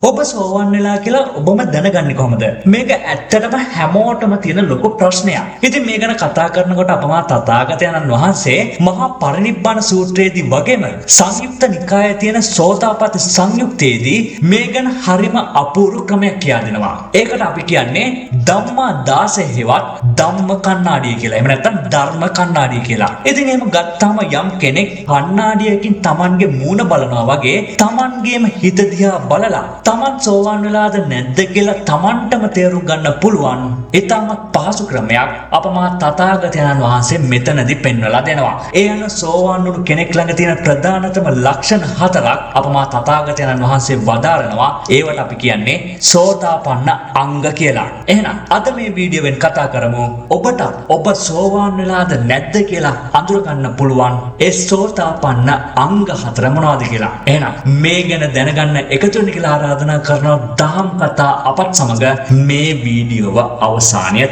ඔබ සෝවන් වෙලා කියලා ඔබම දැනගන්නේ කොහොමද? මේක ඇත්තටම හැමෝටම තියෙන ලොකු ප්‍රශ්නයක්. ඉතින් මේ ගැන කතා කරනකොට අපමා තථාගතයන්න් වහන්සේ මහා පරිනිබ්බාන සූත්‍රයේදී වගේම සංයුක්ත නිකායේ තියෙන සෝතාපට්ටි සංයුක්තයේදී මේ ගැන හරිම අපූර්ව ක්‍රමයක් කියා දෙනවා. ඒකට අපි කියන්නේ ධම්මා 16 හෙවත් ධම්ම කණ්ණාඩිය කියලා. එහෙම නැත්නම් ධර්ම කණ්ණාඩිය කියලා. ඉතින් එහෙම ගත්තාම යම් කෙනෙක් කණ්ණාඩියකින් Tamanගේ මූණ බලනවා වගේ Tamanගේම හිත දිහා බලලා තමන් සෝවාන් වෙලාද නැද්ද කියලා තමන්ටම තේරුම් ගන්න පුළුවන් ඊටමත් පහසු ක්‍රමයක් අපමා තථාගතයන්න් වහන්සේ මෙතනදී පෙන්වලා දෙනවා. ඒ අනුව සෝවාන් වුණු කෙනෙක් ළඟ තියෙන ප්‍රධානතම ලක්ෂණ 4ක් අපමා තථාගතයන්න් වහන්සේ වදාරනවා. ඒවට අපි කියන්නේ සෝතාපන්න අංග කියලා. එහෙනම් අද මේ වීඩියෝවෙන් කතා කරමු ඔබට ඔබ සෝවාන් වෙලාද නැද්ද කියලා අඳුර ගන්න පුළුවන් ඒ සෝතාපන්න අංග 4 මොනවද කියලා. එහෙනම් මේ ගැන දැනගන්න එකතු වෙන්න කියලා ආරාධනා කරන දහම් කතා අපත් සමග මේ වීඩියෝව අවසානයේ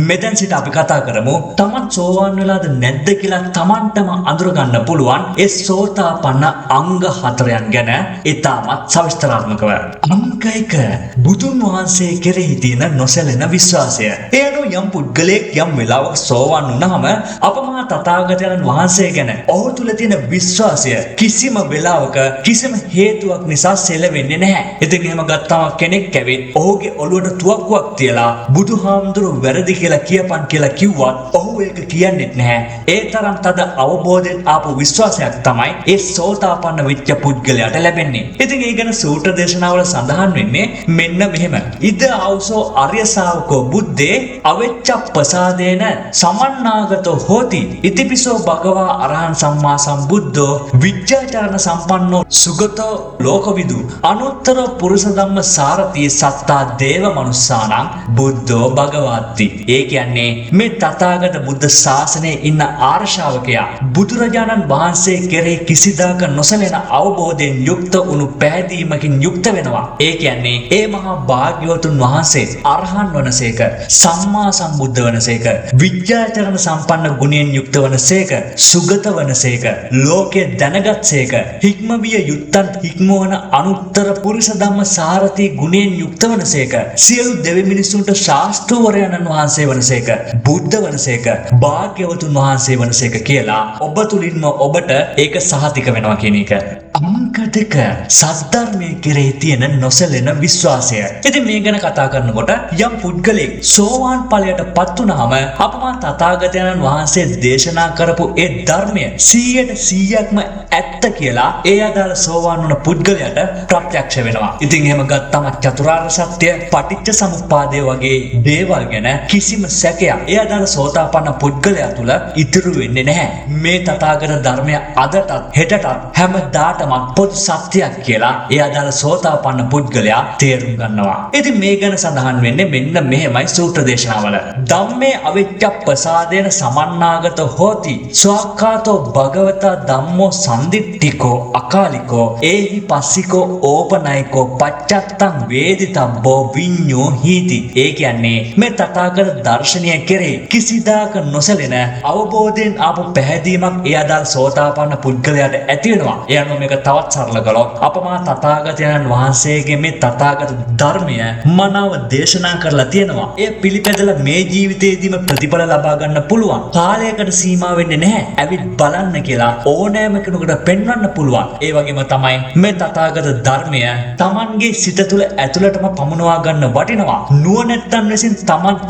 මෙතෙන් සිට අපි කතා කරමු තමන් සෝවාන් වෙලාද නැද්ද කියලා තමන්ටම අඳුර ගන්න පුළුවන් ඒ සෝතාපන්න අංග 4න් ගැන ඉතාමත් සවිස්තරාත්මකව. අංග 1 බුදුන් වහන්සේ කෙරෙහි තියෙන නොසැලෙන විශ්වාසය. ඒ අනුව යම් පුද්ගලයෙක් යම් වෙලාවක සෝවාන් වුණාම අපමහා තථාගතයන් වහන්සේ ගැන ඔහු තුල තියෙන විශ්වාසය කිසිම වෙලාවක කිසිම හේතුවක් නිසා සෙලවෙන්නේ නැහැ. ඉතින් එහෙම ගත්තාම කෙනෙක් ඇවිත් ඔහුගේ ඔළුවට තුවක්කුවක් තියලා බුදුහාමුදුරුවෝ වැරදි කියලා කියපන් කියලා කිව්වත් ඔහු ඒක කියන්නේ නැහැ. ඒ තරම් තද අවබෝධයෙන් ආපු විශ්වාසයක් තමයි ඒ සෝතාපන්න වෙච්ච පුද්ගලයාට ලැබෙන්නේ. ඉතින් ඒ ගැන සූත්‍ර දේශනාවල සඳහන් වෙන්නේ මෙන්න මෙහෙම. ඉද ආවසෝ ආර්ය ශාවකෝ බුද්දේ අවෙච්ඡප්පසාදේන සමන්නාගතෝ හෝති. ඉතිපිසෝ භගවා අරහං සම්මා සම්බුද්ධෝ විජ්ජාචරණ සම්පන්නෝ සුගතෝ ලෝකවිදු අනුත්තර පුරුෂ ධම්ම සාරති සත්තා දේව මනුස්සානං බුද්ධෝ භගවත්ති. ඒ කියන්නේ මේ තථාගත බුද්ධ ශාසනයේ ඉන්න ආර්ය ශ්‍රාවකයා බුදුරජාණන් වහන්සේ කෙරෙහි කිසිදාක නොසැලෙන අවබෝධයෙන් යුක්ත වුණු පැහැදීමකින් යුක්ත වෙනවා. ඒ කියන්නේ ඒ මහා භාග්‍යවතුන් වහන්සේ අරහන් වනසේක, සම්මා සම්බුද්ධ වනසේක, විද්‍යාචරණ සම්පන්න ගුණයෙන් යුක්ත වනසේක, සුගත වනසේක, ලෝකේ දැනගත්සේක, හික්මවිය යුත්තන් හික්මවන අනුත්තර පුරුෂ ධම්ම සාරති ගුණයෙන් යුක්ත වනසේක, සියලු දෙවි මිනිසුන්ට ශාස්ත්‍රවරයන්න් වහන්සේ වනසේක, බුද්ධ වනසේක, භාග්‍යවතුන් වහන්සේ වනසේක කියලා ඔබ තුලින්ම ඔබට ඒක සහතික වෙනවා කියන එක. අංක 2 සද්ධර්මයේ කෙරෙහි තියෙන නොසැලෙන විශ්වාසය. ඉතින් මේ ගැන කතා කරනකොට යම් පුද්ගලෙක් සෝවාන් ඵලයටපත් වුණාම අපමා තථාගතයන් වහන්සේ දේශනා කරපු ඒ ධර්මය 100%ක්ම ඇත්ත කියලා ඒ අදාළ සෝවාන් වුණ පුද්ගලයාට ප්‍රත්‍යක්ෂ වෙනවා. ඉතින් එහෙම ගත්තම චතුරාර්ය සත්‍ය, පටිච්ච සමුප්පාදය වගේ දේවල් ගැන කිසිම සැකයක් ඒ අදාළ සෝතාපන්න පුද්ගලයා තුල ඉතුරු වෙන්නේ නැහැ. මේ තථාගත ධර්මය අදටත් හෙටටත් හැමදාටම පොදු සත්‍යයක් කියලා ඒ අදාළ සෝතාපන්න පුද්ගලයා තේරුම් ගන්නවා. ඉතින් මේ ගැන සඳහන් වෙන්නේ මෙන්න මෙහෙමයි සූත්‍ර දේශනාවල. ධම්මේ අවිච්ඡප්පසාදේන සමන්නාගත හෝති ස්වාක්ඛාතෝ භගවතා ධම්මෝ සම්දිට්ඨිකෝ අකාලිකෝ ඒහි පස්සිකෝ ඕපනයිකෝ පච්චත්තං වේදිතබ්බෝ විඤ්ඤෝ හීති. ඒ කියන්නේ මේ තථාගත දර්ශනය කෙරේ කිසිදාක නොසැලෙන අවබෝධයෙන් ආපු පැහැදීමක් ඒ අදාළ සෝතාපන්න පුද්ගලයාට ඇති වෙනවා. ඒ අනුව මේක තවත් සරල කළොත් අපමා තථාගතයන් වහන්සේගේ මේ තථාගත ධර්මය මනාව දේශනා කරලා තියෙනවා. ඒ පිළිපැදලා මේ ජීවිතේදීම ප්‍රතිඵල ලබා ගන්න පුළුවන්. කාලයකට සීමා වෙන්නේ නැහැ. ඇවිත් බලන්න කියලා ඕනෑම කෙනෙකුට පෙන්වන්න පුළුවන්. ඒ වගේම තමයි මේ තථාගත ධර්මය Tamanගේ සිත තුළ ඇතුළටම පමුණවා ගන්න වටිනවා. නුවණැත්තන් විසින්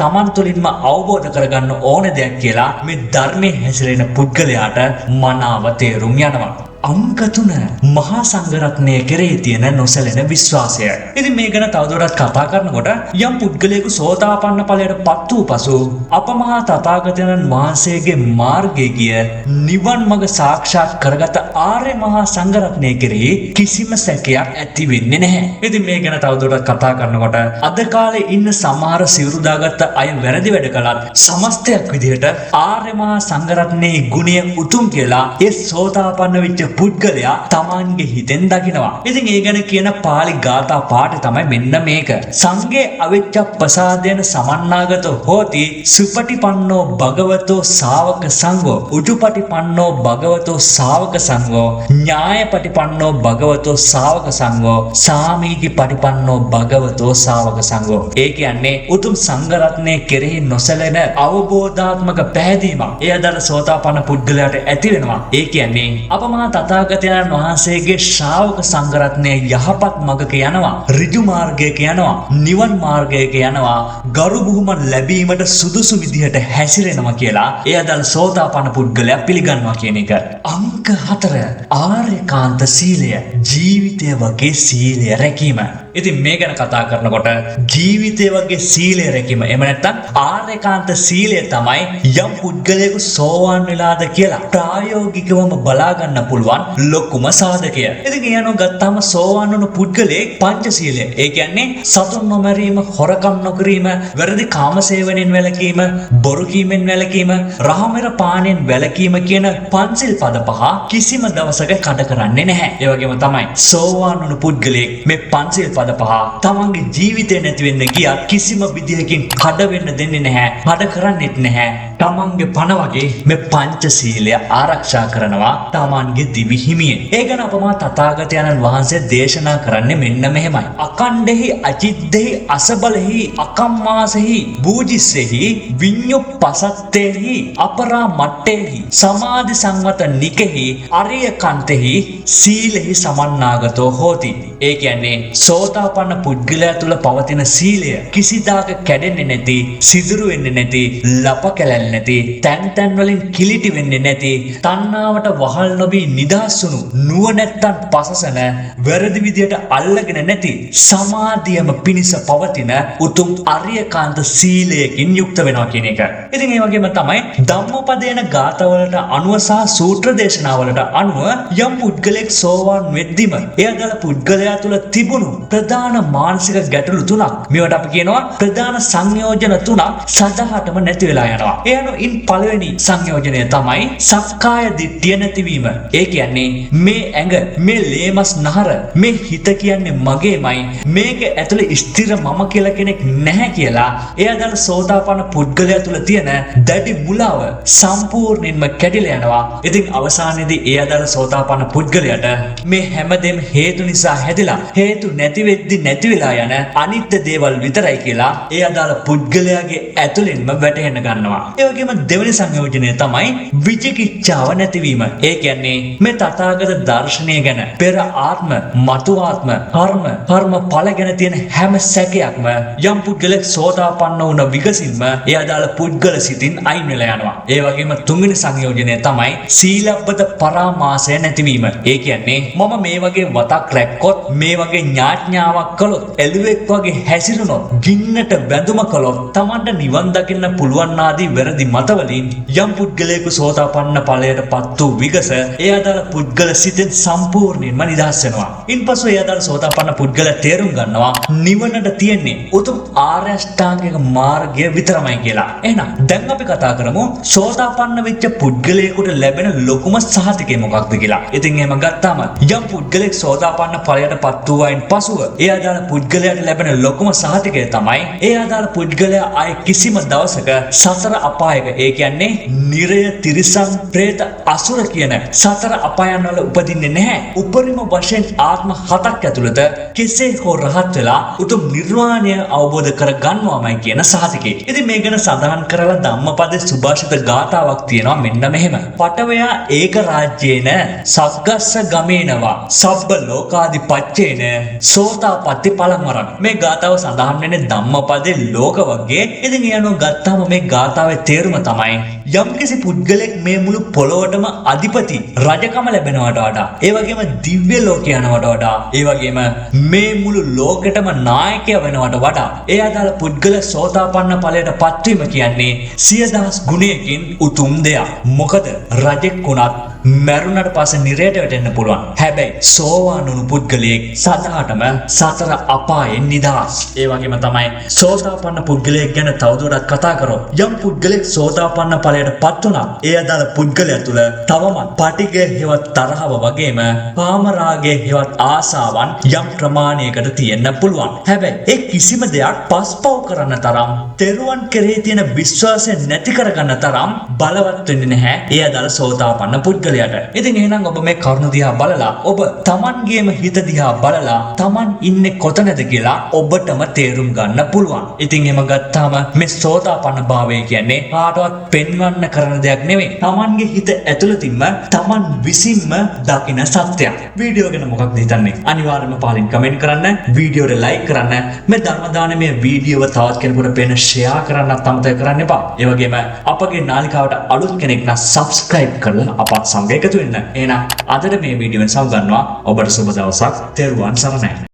තමන් තුළින්ම අවබෝධ කරගන්න ඕන දෙයක් කියලා මේ ධර්මයේ හැසිරෙන පුද්ගලයාට මනාව තේරුම් යනවා. අංක 3 මහා සංඝරත්නය කෙරෙහි තියෙන නොසැලෙන විශ්වාසය. ඉතින් මේ ගැන තවදුරටත් කතා කරනකොට යම් පුද්ගලයෙකු සෝතාපන්න ඵලයටපත් වූ පසු අපමහා තථාගතයන් වහන්සේගේ මාර්ගයේ ගිය නිවන් මඟ සාක්ෂාත් කරගත ආර්ය මහා සංඝරත්නය කෙරෙහි කිසිම සැකයක් ඇති වෙන්නේ නැහැ. ඉතින් මේ ගැන තවදුරටත් කතා කරනකොට අද කාලේ ඉන්න සමහර සිවුරුදාගත්ත අය වැරදි වැඩ කළත් සමස්තයක් විදිහට ආර්ය මහා සංඝරත්නයේ ගුණය උතුම් කියලා ඒ සෝතාපන්න වෙච්ච පුද්ගලයා තමන්ගේ හිතෙන් දකිනවා. ඉතින් ඒ ගැන කියන පාලි ගාථා පාඨය තමයි මෙන්න මේක. සංඝේ අවිච්ඡ ප්‍රසාදේන සමන්නාගතෝ හෝති සුපටිපන්නෝ භගවතෝ ශාවක සංඝෝ උජුපටිපන්නෝ භගවතෝ ශාවක සංඝෝ ඥායපටිපන්නෝ භගවතෝ ශාවක සංඝෝ සාමීචි පටිපන්නෝ භගවතෝ ශාවක සංඝෝ. ඒ කියන්නේ උතුම් සංඝ රත්නයේ කෙරෙහි නොසැලෙන අවබෝධාත්මක පැහැදීමක් ඒ අදාළ සෝතාපන්න පුද්ගලයාට ඇති වෙනවා. ඒ කියන්නේ අපමා තථාගතයන් වහන්සේගේ ශ්‍රාවක සංඝ රත්නයේ යහපත් මඟක යනවා, ඍජු මාර්ගයක යනවා, නිවන් මාර්ගයක යනවා, ගරු බුහුමන් ලැබීමට සුදුසු විදිහට හැසිරෙනවා කියලා ඒ අදාළ සෝතාපන්න පුද්ගලයා පිළිගන්නවා කියන එක. අංක 4 ආර්යකාන්ත සීලය, ජීවිතය වගේ සීලය රැකීම. ඉතින් මේ ගැන කතා කරනකොට ජීවිතය වගේ සීලය රැකීම, එහෙම නැත්නම් ආර්යකාන්ත සීලය තමයි යම් පුද්ගලයෙකු සෝවාන් වෙලාද කියලා ප්‍රායෝගිකවම බලා ගන්න පුළුවන් ලොකුම සාධකය. ඉතින් කියනවා ගත්තාම සෝවාන් වුණු පුද්ගලයෙක් පංචශීලය, ඒ කියන්නේ සතුන් නොමරීම, හොරකම් නොකිරීම, වැරදි කාමසේවනයෙන් වැළකීම, බොරු කීමෙන් වැළකීම, රහමෙර පානයෙන් වැළකීම කියන පංචිල් පද පහ කිසිම දවසක කඩ කරන්නේ නැහැ. ඒ වගේම තමයි සෝවාන් වුණු පුද්ගලයෙක් මේ පංචිල් පද පහ තමන්ගේ ජීවිතේ නැති වෙන්න ගියත් කිසිම විදියකින් කඩ වෙන්න දෙන්නේ නැහැ, කඩ කරන්නේත් නැහැ. තමන්ගේ පණ වගේ මේ පංචශීලය ආරක්ෂා කරනවා තමන්ගේ දිවි හිමියෙන්. ඒ ගැන අපමා තථාගතයන් වහන්සේ දේශනා කරන්නේ මෙන්න මෙහෙමයි. අකණ්ඩෙහි අචිද්දෙහි අසබලෙහි අකම්මාසෙහි බූජිස්සෙහි විඤ්ඤුප්පසත්තේහි අපරා මට්ටේහි සමාධි සංවත නිකෙහි අරිය කන්තෙහි සීලෙහි සමන්නාගතෝ හෝති. ඒ කියන්නේ සෝතාපන්න පුද්ගලයා තුළ පවතින සීලය කිසිදාක කැඩෙන්නේ නැති, සිදුරු වෙන්නේ නැති, ලප කැලෙන්නේ නැති, තැන් තැන් වලින් කිලිටි වෙන්නේ නැති, තණ්හාවට වහල් නොවි නිදහස් වුණු නුවණැත්තන් පසසන, වැරදි විදියට අල්ලගෙන නැති, සමාධියම පිණිස පවතින උතුම් අරියකාන්ත සීලයකින් යුක්ත වෙනවා කියන එක. ඉතින් ඒ වගේම තමයි ධම්මපදේන ගාථාවලට අනුව සහ සූත්‍ර දේශනාවලට අනුව යම් පුද්ගලෙක් සෝවාන් වෙද්දිම ඒ අදාළ පුද්ගලයා තුළ තිබුණු ප්‍රධාන මානසික ගැටලු තුනක්, මේවට අපි කියනවා ප්‍රධාන සංයෝජන තුනක් සදාහටම නැති වෙලා යනවා. ඒ අනුව ඉන් පළවෙනි සංයෝජනය තමයි සක්කාය දිට්ඨිය නැතිවීම. ඒ කියන්නේ මේ ඇඟ, මේ ලේමස් නහර, මේ හිත කියන්නේ මගේමයි, මේක ඇතුලේ ස්ථිර මම කියලා කෙනෙක් නැහැ කියලා ඒ අදාළ සෝතාපන්න පුද්ගලයා තුළ තියෙන දැඩි මුලාව සම්පූර්ණයෙන්ම කැඩිලා යනවා. ඉතින් අවසානයේදී ඒ අදාළ සෝතාපන්න පුද්ගලයාට මේ හැමදේම හේතු නිසා හැදිලා හේතු නැති වෙද්දි නැති වෙලා යන අනිත්‍ය දේවල් විතරයි කියලා ඒ අදාළ පුද්ගලයාගේ ඇතුළෙන්ම වැටහෙන්න ගන්නවා. ඒ වගේම දෙවෙනි සංයෝජනය තමයි විචිකිච්ඡාව නැතිවීම. ඒ කියන්නේ මේ තථාගත දර්ශනය ගැන, පෙර ආත්ම, මතු ආත්ම, කර්ම ඵල ගැන තියෙන හැම සැකයක්ම යම් පුද්ගලෙක් සෝතාපන්න වුණ විගසින්ම ඒ අදාළ පුද්ගල සිතින් අයින් වෙලා යනවා. ඒ වගේම තුන්වෙනි සංයෝජනය තමයි සීලබ්බත පරාමාසය නැතිවීම. ඒ කියන්නේ මම මේ වගේ වතක් රැක්කොත්, මේ වගේ ඥාඥාවක් කළොත්, එළුවෙක් වගේ හැසිරුණොත්, ගින්නට බැඳුම කළොත් තමන්ට නිවන් දකින්න පුළුවන් ආදී වැරදි මතවලින් යම් පුද්ගලයෙකු සෝතාපන්න ඵලයට පත් වූ විගස ඒ අදාළ පුද්ගල සිතෙන් සම්පූර්ණයෙන්ම නිදහස් වෙනවා. ඉන්පසු ඒ අදාළ සෝතාපන්න පුද්ගලයා තේරුම් ගන්නවා නිවනට තියෙන්නේ උතුම් ආර්ය අෂ්ටාංගික මාර්ගය විතරමයි කියලා. එහෙනම් දැන් අපි කතා කරමු සෝතාපන්න වෙච්ච පුද්ගලයෙකුට ලැබෙන ලොකුම සහතිකය මොකක්ද කියලා. ඉතින් එහෙම ගත්තාම යම් පුද්ගලෙක් සෝතාපන්න ඵලයට පත් වූයින් පසුව ඒ අදාළ පුද්ගලයාට ලැබෙන ලොකුම සහතිකය තමයි ඒ අදාළ පුද්ගලයා ආය කිසිම දවසක සතර අපායක, ඒ කියන්නේ නිරය, තිරිසන්, പ്രേත, අසුර කියන සතර අපායන් වල උපදින්නේ නැහැ. උපරිම වශයෙන් ආත්ම 7ක් ඇතුළත කෙසේ හෝ රහත් වෙලා උතුම් නිර්වාණය අවබෝධ කර ගන්නවාමයි කියන සහතිකය. ඉතින් මේ ගැන සඳහන් කරලා ධම්මපදයේ සුභාෂිත ගාථාවක් තියෙනවා මෙන්න මෙහෙම. පටවයා ඒක රාජ්‍යේන සග්ගස්ස ගමේනවා සබ්බ ලෝකාදිපච්චේන සෝතාපට්ටි පලමරක්. මේ ගාථාව සඳහන් වෙන්නේ ධම්මපදයේ ලෝක වර්ගයේ. ඉතින් යනවා ගත්තාම මේ ගාථාවේ තේරුම තමයි යම්කිසි පුද්ගලෙක් මේ මුළු පොළොවටම අධිපති රජකම ලැබෙනවට වඩා, ඒ වගේම දිව්‍ය ලෝක යනවට වඩා, ඒ වගේම මේ මුළු ලෝකෙටම නායකයා වෙනවට වඩා ඒ අදාළ පුද්ගල සෝතාපන්න ඵලයට පත්වීම කියන්නේ සියදහස් ගුණයකින් උතුම් දෙයක්. මොකද රජෙක් වුණත් මරුණට පස්සේ නිරයට වැටෙන්න පුළුවන්. හැබැයි සෝවාන් වුණු පුද්ගලයෙක් සදාටම සතර අපායෙන් නිදහස්. ඒ වගේම තමයි සෝතාපන්න පුද්ගලයෙක් ගැන තවදුරටත් කතා කරොත් යම් පුද්ගලෙක් සෝතාපන්න ඵලයට ඵලයට පත් වුණා. ඒ අදාළ පුද්ගලයා තුළ තවමත් පටිඝ හේවත් තරහව වගේම කාමරාගයේ හේවත් ආසාවන් යම් ප්‍රමාණයකට තියෙන්න පුළුවන්. හැබැයි ඒ කිසිම දෙයක් පස්පව් කරන්න තරම් තෙරුවන් කෙරෙහි තියෙන විශ්වාසය නැති කරගන්න තරම් බලවත් වෙන්නේ නැහැ ඒ අදාළ සෝතාපන්න පුද්ගලයාට. ඉතින් එහෙනම් ඔබ මේ කරුණ දිහා බලලා ඔබ Tamanගේම හිත දිහා බලලා Taman ඉන්නේ කොතනද කියලා ඔබටම තේරුම් ගන්න පුළුවන්. ඉතින් එහෙම ගත්තාම මේ සෝතාපන්න භාවය කියන්නේ කාටවත් පෙන්වන්න කරන දෙයක් නෙවෙයි. Tamanගේ හිත ඇතුළතින්ම Taman විසින්ම දකින සත්‍යයක්. වීඩියෝ ගැන මොකක්ද හිතන්නේ? අනිවාර්යයෙන්ම පහලින් කමෙන්ට් කරන්න, වීඩියෝට ලයික් කරන්න, මේ ධර්ම දානමය වීඩියෝව තවත් කෙනෙකුට පෙන්න ෂෙයා කරන්නත් අමතක කරන්න එපා. ඒ වගේම අපගේ නාලිකාවට අලුත් කෙනෙක් නම් subscribe කරලා අපත් සමග එකතු වෙන්න. එහෙනම් අදට මේ වීඩියෝවෙන් සමු ගන්නවා. ඔබට සුබ දවසක්. තෙරුවන් සරණයි.